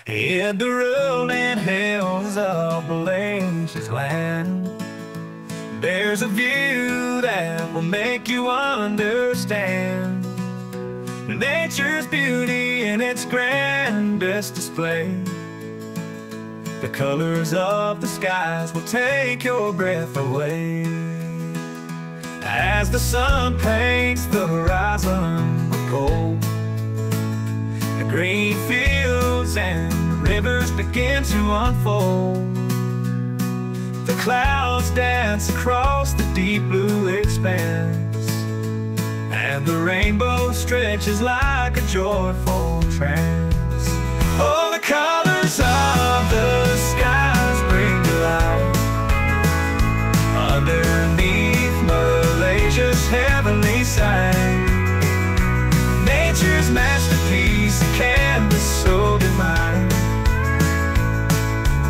In the rolling hills of Malaysia's land, there's a view that will make you understand nature's beauty in its grandest display. The colors of the skies will take your breath away. As the sun paints the horizon with gold, the green fields and rivers begin to unfold. The clouds dance across the deep blue expanse, and the rainbow stretches like a joyful trance. Oh, the colors of the skies bring to life underneath Malaysia's heavenly sight. Nature's masterpiece, a canvas so divine.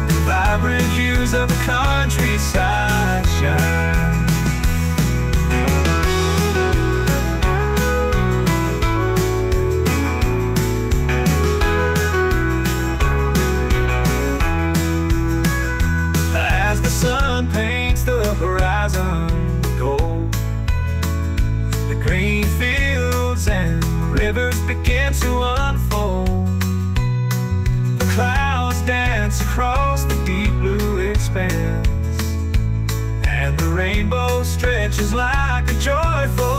The vibrant hues of the countryside shine. As the sun paints the horizon gold, the green fields and rivers begin to unfold. The clouds dance across the deep blue expanse, and the rainbow stretches like a joyful